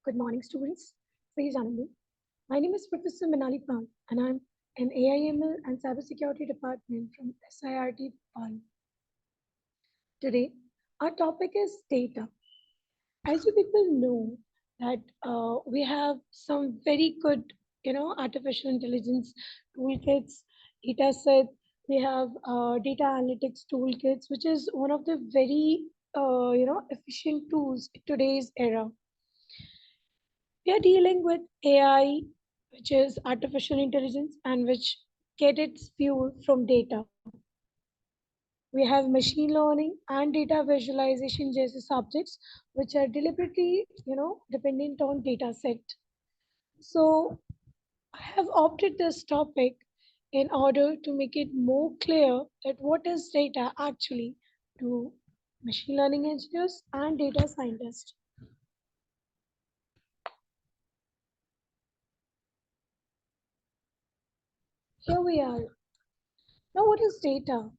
Good morning, students. Please honor me. My name is Professor Menali Paul, and I'm an AIML and Cybersecurity Department from SIRT Paul. Today, our topic is data. As you people know, that we have some very good, artificial intelligence toolkits, data set. We have data analytics toolkits, which is one of the very, efficient tools in today's era. We are dealing with AI, which is artificial intelligence, and which get its fuel from data. We have machine learning and data visualization as subjects, which are deliberately, dependent on data set. So I have opted this topic in order to make it more clear that what is data actually to machine learning engineers and data scientists. Here we are. Now, what is data?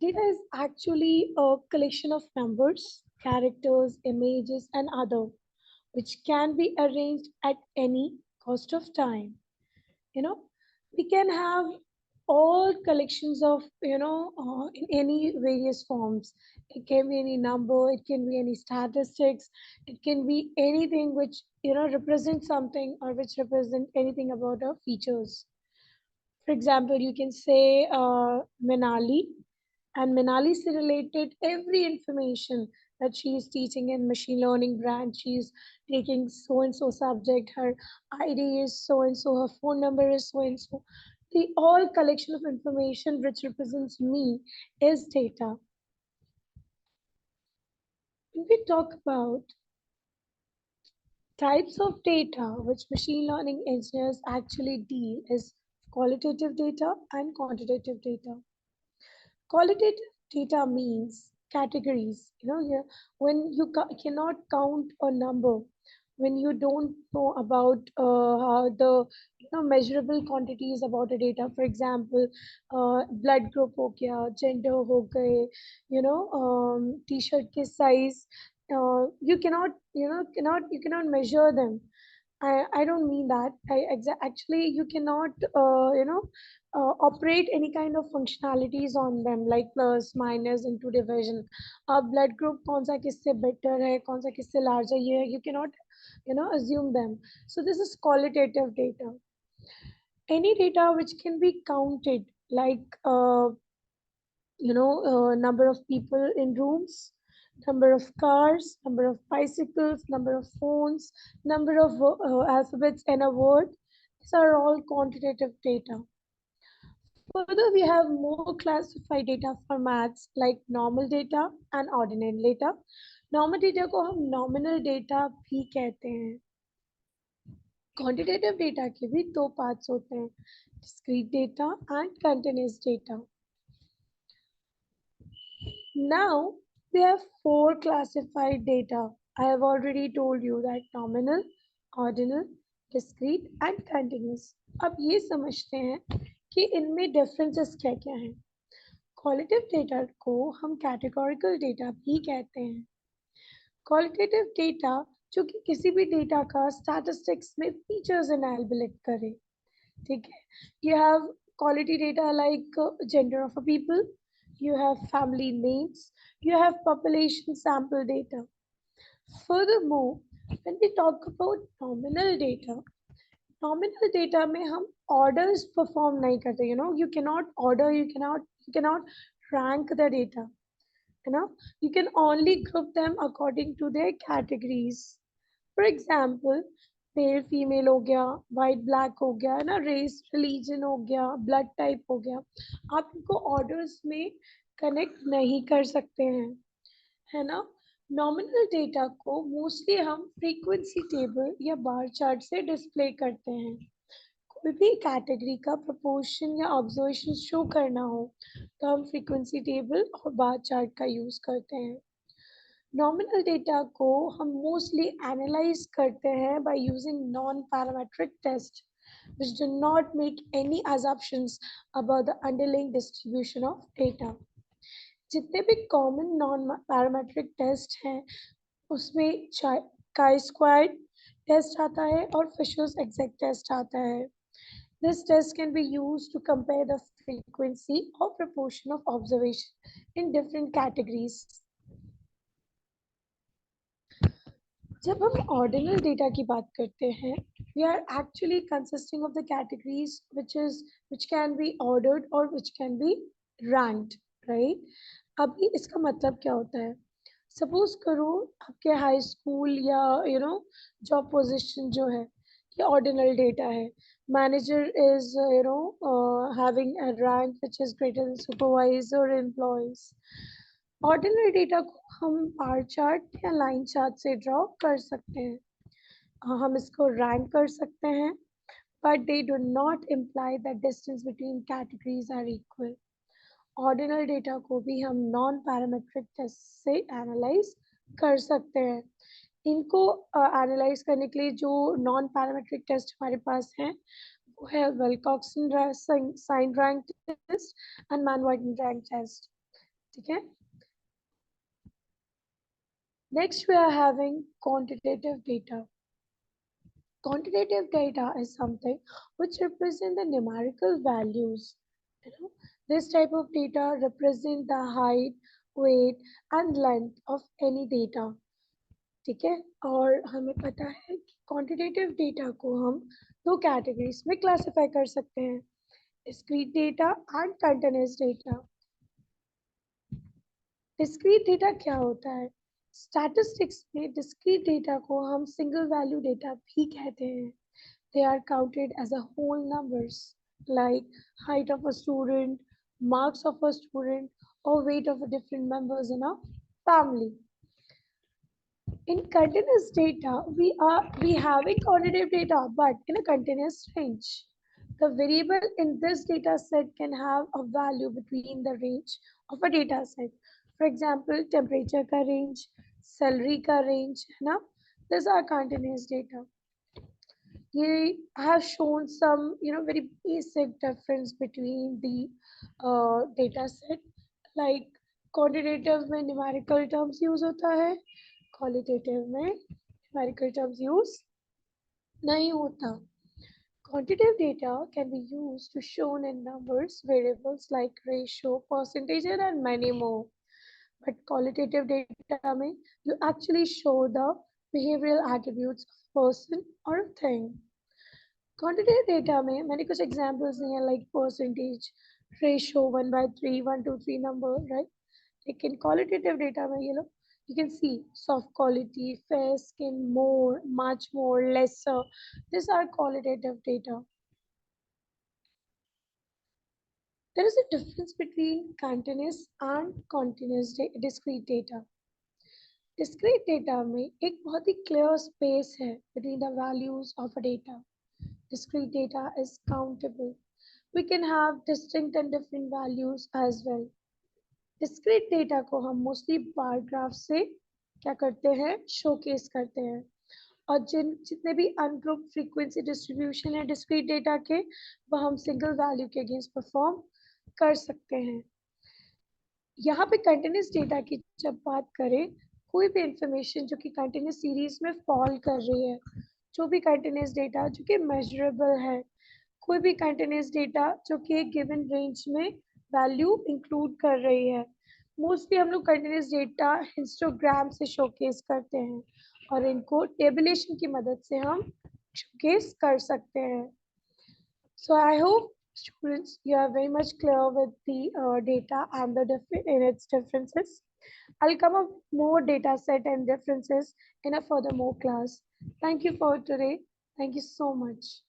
Data is actually a collection of numbers, characters, images, and other, which can be arranged at any cost of time. You know, we can have all collections of, in any various forms. It can be any number, it can be any statistics, it can be anything which, represents something or which represent anything about our features. For example, you can say Menali, and Menali related every information that she is teaching in machine learning branch. She is taking so and so subject. Her ID is so and so. Her phone number is so and so. The all collection of information which represents me is data. When we talk about types of data which machine learning engineers actually deal is qualitative data and quantitative data. Qualitative data means categories. When you cannot count a number, when you don't know about how the measurable quantities about a data. For example, blood group हो गया, gender हो गए, t-shirt के size. You cannot you cannot measure them. I don't mean that. Actually, you cannot, operate any kind of functionalities on them like plus, minus, into division. Blood group कौन सा किससे better है, कौन सा किससे larger ये है, you cannot, assume them. So this is qualitative data. Any data which can be counted, like, number of people in rooms, number of cars, number of bicycles, number of phones, number of alphabets in a word. These are all quantitative data. Further, we have more classified data formats like normal data and ordinal data. Normal data को हम nominal data भी कहते हैं. Quantitative data के भी दो parts होते हैं, discrete data and continuous data. Now, we have four classified data. I have already told you that nominal, ordinal, discrete and continuous. अब ये समझते हैं कि इनमें differences क्या क्या हैं. Qualitative data को हम categorical data भी कहते हैं. Qualitative data जो कि किसी भी data का statistics में features evaluate करे. ठीक है. You have quality data like gender of a people, you have family names, you have population sample data. Furthermore, when we talk about nominal data में हम orders perform नहीं करते. You cannot order, you cannot rank the data. You can only group them according to their categories. For example, male female हो गया, white black हो गया, ना race religion हो गया, ब्लड टाइप हो गया. आप इनको ऑर्डर्स में कनेक्ट नहीं कर सकते हैं, है ना. नॉमिनल डेटा को मोस्टली हम फ्रीक्वेंसी टेबल या बार चार्ट से डिस्प्ले करते हैं. कोई भी कैटेगरी का प्रोपोर्शन या ऑब्जर्वेशन शो करना हो तो हम फ्रीक्वेंसी टेबल और बार चार्ट का यूज करते हैं. Nominal data को हम mostly analyze करते हैं by using non-parametric tests which do not make any assumptions about the underlying distribution of data. जितने भी common non-parametric tests हैं उसमें chi-squared, टेस्ट आता है और फिशर्स एग्जैक्ट टेस्ट आता है. This test can be used to compare the frequency or proportion of observation in different categories. जब हम ordinal data की बात करते हैं, we are actually consisting of the categories which can be ordered or which can be ranked, right? अभी इसका मतलब क्या होता है? सपोज करो आपके हाई स्कूल या जॉब पोजीशन जो है ये ऑर्डिनल डेटा है. Manager is having a rank which is greater than supervisor or employees. Ordinal data को हम बार चार्ट या लाइन चार्ट से ड्रॉ कर सकते हैं. हम इसको रैंक कर सकते हैं, but they do not imply that distance between categories are equal. Ordinal data को भी हम नॉन पैरामेट्रिक टेस्ट से एनालाइज कर सकते हैं. इनको एनालाइज करने के लिए जो नॉन पैरामेट्रिक टेस्ट हमारे पास हैं वो है Wilcoxon sign rank test and Mann Whitney rank test. ठीक है. Next we are having quantitative data. Quantitative data is something which represent the numerical values. This type of data represent the height, weight and length of any data. ठीक है. और हमें पता है कि quantitative data को हम दो कैटेगरीज में क्लासिफाई कर सकते हैं, discrete data and continuous data. Discrete data क्या होता है? स्टैटिस्टिक्स में डिस्क्रीट डेटा को हम सिंगल वैल्यू डेटा भी कहते हैं. They are counted as a whole numbers like height of a student, marks of a student, or weight of a different members in a family. In continuous data, we have a quantitative data, but in a continuous range. The variable in this data set can have a value between the range of a data set. For example, temperature का range, salary का range, है ना? These are continuous data. I have shown some very basic difference between the data set. Like quantitative में numerical terms use होता है, qualitative में numerical terms use नहीं होता. Quantitative data can be used to show in numbers variables like ratio, percentage and many more. But qualitative data में you actually show the behavioral attributes of a person or a thing. Quantitative data में मैंने कुछ examples दिए हैं like percentage, ratio 1/3, 1 to 3 number, right? लेकिन qualitative data में you can see soft quality, fair skin, more, much more, lesser. These are qualitative data. There is a difference between continuous and discrete data. Discrete data में एक बहुत ही clear space है between the values of a data. Discrete data is countable. We can have distinct and different values as well. Discrete data को हम mostly bar graph से क्या करते हैं? Showcase करते हैं. और जितने भी ungrouped frequency distribution है discrete data के वो हम single value के against perform कर सकते हैं. यहाँ पे continuous data की जब बात करें, कोई भी information जो कि continuous series में fall कर रही है, जो भी continuous data जो कि measurable है, कोई भी continuous data जो कि एक given range में value include कर रही है, mostly हम लोग continuous data histogram से showcase करते हैं और इनको tabulation की मदद से हम showcase कर सकते हैं. So I hope students you are very much clear with the data and its differences. I'll come up with more data set and differences in a furthermore class. Thank you for today. Thank you so much.